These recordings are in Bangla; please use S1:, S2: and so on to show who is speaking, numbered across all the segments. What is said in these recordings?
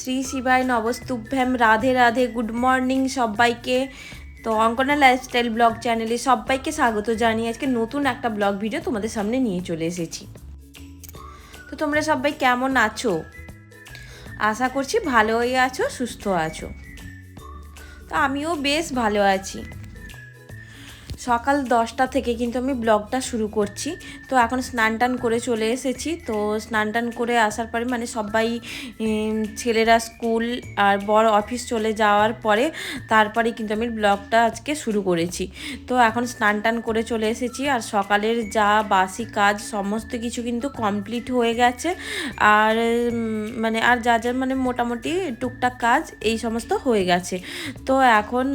S1: শ্রী শিবায় নবস্তুভ্যাম, রাধে রাধে, গুড মর্নিং সবাইকে। তো অঙ্কনা লাইফস্টাইল ব্লগ চ্যানেলে সবাইকে স্বাগত জানিয়ে আজকে নতুন একটা ব্লগ ভিডিও তোমাদের সামনে নিয়ে চলে এসেছি। তো তোমরা সবাই কেমন আছো? আশা করছি ভালোই আছো, সুস্থ আছো। তো আমিও বেশ ভালো আছি। সকাল 10টা থেকে কিন্তু আমি ব্লগটা শুরু করছি। তো এখন স্নান টান করে চলে এসেছি। তো স্নান টান করে আসার পরে মানে সবাই ছেলেরা স্কুল আর বড় অফিস চলে যাওয়ার পরে তারপরে কিন্তু আমি ব্লগটা আজকে শুরু করেছি। তো এখন স্নান টান করে চলে এসেছি আর সকালের যা বাসি কাজ সমস্ত কিছু কিন্তু কমপ্লিট হয়ে গেছে। আর মানে আর যা যা মানে মোটামুটি টুকটাক কাজ এই সমস্ত হয়ে গেছে। তো এখন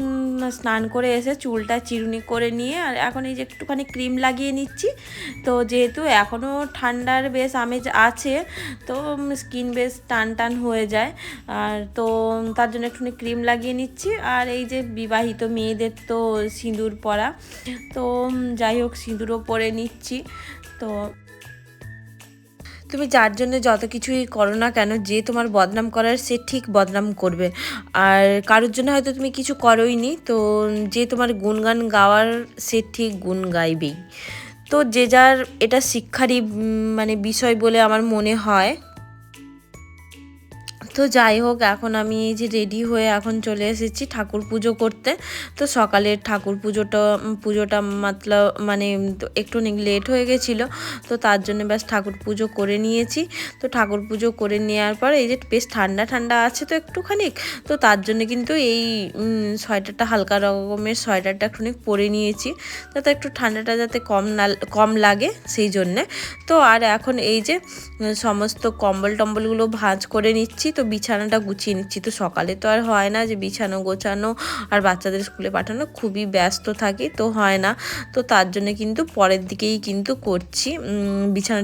S1: স্নান করে এসে চুলটা চিরুনি করে নিয়ে আর এখন এই যে একটুখানি ক্রিম লাগিয়ে নিচ্ছি। তো যেহেতু এখনও ঠান্ডার বেশ আমেজ আছে, তো স্কিন বেশ টান টান হয়ে যায়, আর তো তার জন্য একটুখানি ক্রিম লাগিয়ে নিচ্ছি। আর এই যে বিবাহিত মেয়েদের তো সিঁদুর পরা, তো যাই হোক সিঁদুরও পরে নিচ্ছি। তো তুমি যার জন্য যত কিছুই করো না কেন, যে তোমার বদনাম করার সে ঠিক বদনাম করবে। আর কারোর জন্য হয়তো তুমি কিছু করোই নি, তো যে তোমার গুণগান গাওয়ার সে ঠিক গুণ গাইবেই। তো যে যার এটা শিক্ষারই মানে বিষয় বলে আমার মনে হয়। তো যাই হোক, এখন আমি এই যে রেডি হয়ে এখন চলে এসেছি ঠাকুর পুজো করতে। তো সকালের ঠাকুর পুজোটা মানে একটু লেট হয়ে গেছিলো, তো তার জন্য ব্যাস ঠাকুর পুজো করে নিয়েছি। তো ঠাকুর পুজো করে নেওয়ার পর এই যে বেশ ঠান্ডা ঠান্ডা আছে তো একটুখানি, তো তার জন্য কিন্তু এই সোয়েটারটা হালকা রকমের সোয়েটারটা একটুখানি পরে নিয়েছি, যাতে একটু ঠান্ডাটা যাতে কম লাগে সেই জন্যে। তো আর এখন এই যে সমস্ত কম্বল টম্বলগুলো ভাঁজ করে নিচ্ছি, তো বিছানাটা গুছিয়ে নিচ্ছি। তো সকালে তো আর হয় না যে বিছানো গোছানো আর বাচ্চাদের স্কুলে পাঠানো, খুবই ব্যস্ত থাকি তো হয় না। তো তার জন্য কিন্তু পরের দিকেই কিন্তু করছি,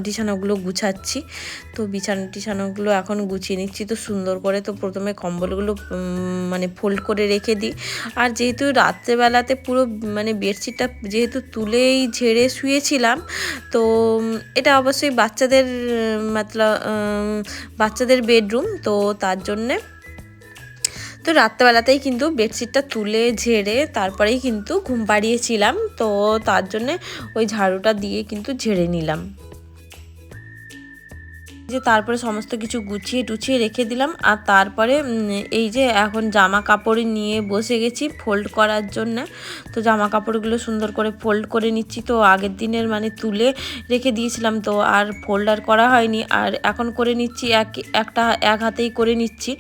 S1: বিছানাগুলো গুছাচ্ছি। তো বিছানাগুলো এখন গুছিয়ে নিচ্ছি তো সুন্দর করে। তো প্রথমে কম্বলগুলো মানে ফোল্ড করে রেখে দিই। আর যেহেতু রাত্রেবেলাতে পুরো মানে বেডশিটটা যেহেতু তুলেই ঝেড়ে শুয়েছিলাম, তো এটা অবশ্যই বাচ্চাদের বেডরুম, তো তার জন্যে তো রাত্রেবেলাতেই কিন্তু বেডশিটটা তুলে ঝেড়ে তারপরেই কিন্তু ঘুম পাড়িয়েছিলাম। তো তার জন্যে ওই ঝাড়ুটা দিয়ে কিন্তু ঝেড়ে নিলাম। যে তারপরে সমস্ত কিছু গুছিয়ে টুছিয়ে রেখে দিলাম। আর তারপরে এই যে এখন জামা কাপড় নিয়ে বসে গেছি ফোল্ড করার জন্য। তো জামা কাপড়গুলো সুন্দর করে ফোল্ড করে নিচ্ছি। তো আগের দিনের মানে তুলে রেখে দিয়েছিলাম, তো আর ফোল্ড আর করা হয়নি, আর এখন করে নিচ্ছি এক হাতেই করে নিচ্ছি।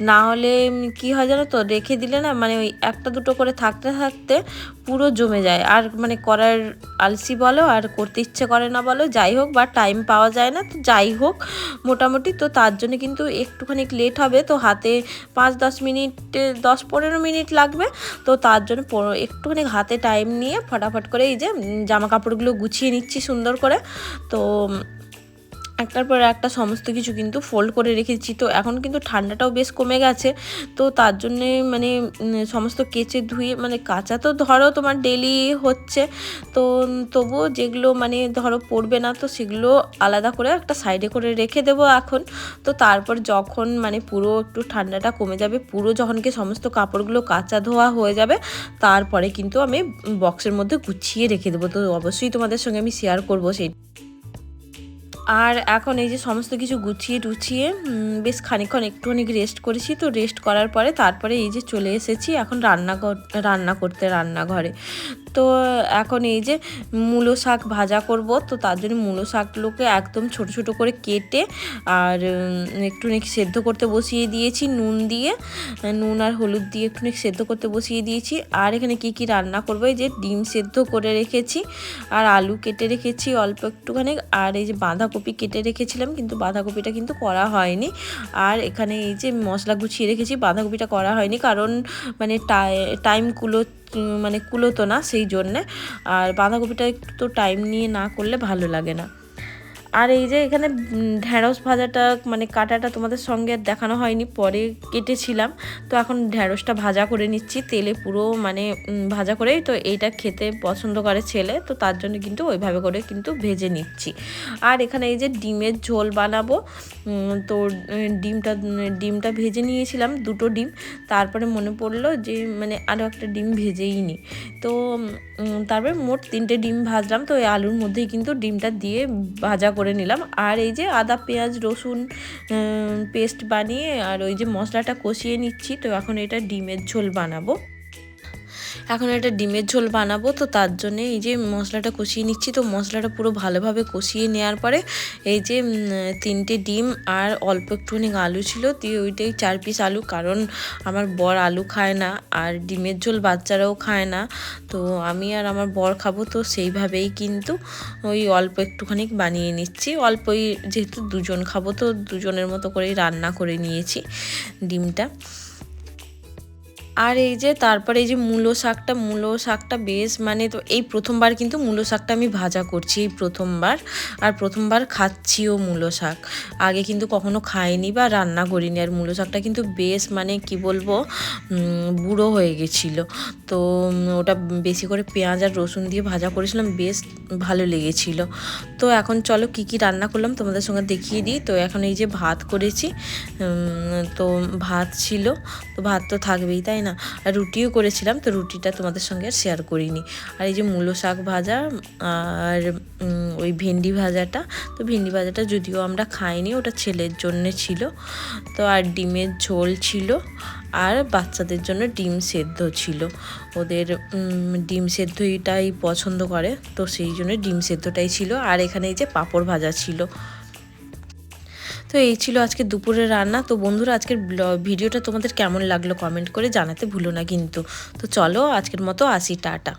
S1: না হলে কি হয় জানো তো, রেখে দিলে না মানে ওই একটা দুটো করে থাকতে থাকতে পুরো জমে যায়, আর মানে করার আলসি বলো আর করতে ইচ্ছে করে না বলো, যাই হোক, বা টাইম পাওয়া যায় না। তো যাই হোক মোটামুটি, তো তার জন্য কিন্তু একটুখানি লেট হবে। তো হাতে 10-15 মিনিট লাগবে। তো তার জন্য একটুখানি হাতে টাইম নিয়ে ফটাফট করে এই যে জামা কাপড়গুলো গুছিয়ে নিচ্ছি সুন্দর করে। তো একটার পর একটা সমস্ত কিছু কিন্তু ফোল্ড করে রেখেছি। তো এখন কিন্তু ঠান্ডাটাও বেশ কমে গেছে, তো তার জন্যে মানে সমস্ত কেচে ধুয়ে মানে কাচা তো ধরো তোমার ডেলি হচ্ছে, তো তবুও যেগুলো মানে ধরো পড়বে না, তো সেগুলো আলাদা করে একটা সাইডে করে রেখে দেবো এখন। তো তারপর যখন মানে পুরো একটু ঠান্ডাটা কমে যাবে, পুরো যখন কি সমস্ত কাপড়গুলো কাচা ধোয়া হয়ে যাবে, তারপরে কিন্তু আমি বক্সের মধ্যে গুছিয়ে রেখে দেবো। তো অবশ্যই তোমাদের সঙ্গে আমি শেয়ার করবো সেই। আর এখন এই যে সমস্ত কিছু গুছিয়ে টুছিয়ে বেশ খানিকক্ষণ একটুখানি রেস্ট করেছি। তো রেস্ট করার পরে তারপরে এই যে চলে এসেছি এখন রান্না করতে রান্নাঘরে। তো এখন এই যে মূলো শাক ভাজা করব। তো তার জন্য মূলো শাকগুলোকে একদম ছোট ছোট করে কেটে আর একটুখানি সেদ্ধ করতে বসিয়ে দিয়েছি নুন আর হলুদ দিয়ে একটুখানি সেদ্ধ করতে বসিয়ে দিয়েছি। আর এখানে কি রান্না করবো, এই যে ডিম সেদ্ধ করে রেখেছি, আর আলু কেটে রেখেছি অল্প একটুখানি, আর এই যে বাঁধাকপি কেটে রেখেছিলাম কিন্তু বাঁধাকপিটা কিন্তু করা হয়নি। আর এখানে এই যে মশলা গুছিয়ে রেখেছি, বাঁধাকপিটা করা হয়নি কারণ মানে টাইম কুলোতো না সেই জন্যে। আর বাঁধাকপিটা একটু টাইম নিয়ে না করলে ভালো লাগে না। আর এই যে এখানে ঢ্যাঁড়স ভাজাটা মানে কাটাটা তোমাদের সঙ্গে দেখানো হয়নি, পরে কেটেছিলাম। তো এখন ঢ্যাঁড়সটা ভাজা করে নিচ্ছি তেলে পুরো মানে ভাজা করেই। তো এইটা খেতে পছন্দ করে ছেলে, তো তার জন্য কিন্তু ওইভাবে করে কিন্তু ভেজে নিচ্ছি। আর এখানে এই যে ডিমের ঝোল বানাবো, তো ডিমটা ভেজে নিয়েছিলাম, 2টো ডিম। তারপরে মনে পড়লো যে মানে আরও একটা ডিম ভেজেই নিই। তো তারপরে মোট 3টে ডিম ভাজলাম। তো এই আলুর মধ্যেই কিন্তু ডিমটা দিয়ে ভাজা করে নিলাম। আর এই যে আদা পেঁয়াজ রসুন পেস্ট বানিয়ে আর ওই যে মশলাটা কষিয়ে নিচ্ছি। তো এখন এটা ডিমের ঝোল বানাবো। তো তার জন্য এই যে মশলাটা কষিয়ে নিচ্ছি। তো মশলাটা পুরো ভালোভাবে কষিয়ে নেওয়ার পরে এই যে 3টে ডিম আর অল্প একটুখানি আলু ছিল, দিয়ে ওইটাই 4 পিস আলু, কারণ আমার বর আলু খায় না আর ডিমের ঝোল বাচ্চারাও খায় না, তো আমি আর আমার বর খাবো। তো সেইভাবেই কিন্তু ওই অল্প একটুখানি বানিয়ে নিচ্ছি, অল্পই, যেহেতু 2জন খাবো তো 2জনের মতো করেই রান্না করে নিয়েছি ডিমটা। আর এই যে তারপরে এই যে মূলো শাকটা বেশ মানে, তো এই প্রথমবার কিন্তু মূলো শাকটা আমি ভাজা করছি, এই প্রথমবার। আর প্রথমবার খাচ্ছিও মূলো শাক, আগে কিন্তু কখনো খাইনি বা রান্না করিনি। আর মূলো শাকটা কিন্তু বেশ মানে কি বলবো, বুড়ো হয়ে গেছিলো। তো ওটা বেশি করে পেঁয়াজ আর রসুন দিয়ে ভাজা করেছিলাম, বেশ ভালো লেগেছিলো। তো এখন চলো কি কি রান্না করলাম তোমাদের সঙ্গে দেখিয়ে দিই। তো এখন এই যে ভাত করেছি, তো ভাত ছিল, তো ভাত তো থাকবেই তাই না। আর রুটিও করেছিলাম, তো রুটিটা তোমাদের সঙ্গে আর শেয়ার করিনি। আর এই যে মূলো শাক ভাজা আর ওই ভেন্ডি ভাজাটা, তো ভেন্ডি ভাজাটা যদিও আমরা খাইনি, ওটা ছেলের জন্যে ছিল। তো আর ডিমের ঝোল ছিল, আর বাচ্চাদের জন্য ডিম সেদ্ধ ছিল, ওদের ডিম সেদ্ধটাই পছন্দ করে, তো সেই জন্য ডিম সেদ্ধটাই ছিল। আর এখানে এই যে পাঁপড় ভাজা ছিল। তো এই ছিল আজকে দুপুরের রান্না। তো বন্ধুরা, আজকের ভিডিওটা তোমাদের কেমন লাগলো কমেন্ট করে জানাতে ভুলো না কিন্তু। তো চলো আজকের মতো আসি, টাটা।